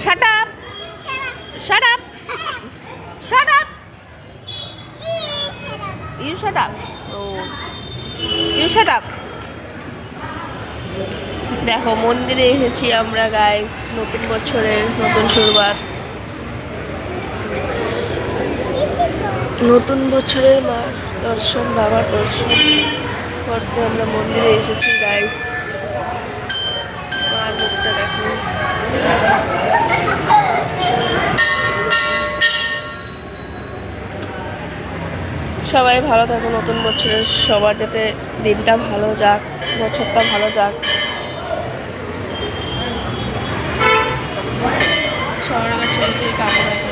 Shut up. Shut up. Shut up. You shut up. Oh. You shut up. দেখো মন্দিরে এসেছি আমরা guys, নতুন বছরের নতুন শুরুয়াত, নতুন বছরের দর্শন, বাবার দর্শন করতে আমরা মন্দিরে এসেছি গাইস। মার মুখটা দেখো। সবাই ভালো থাকো, নতুন বছরের সবার যাতে দিনটা ভালো যাক, বছরটা ভালো যাক। সবার কাছে কামনা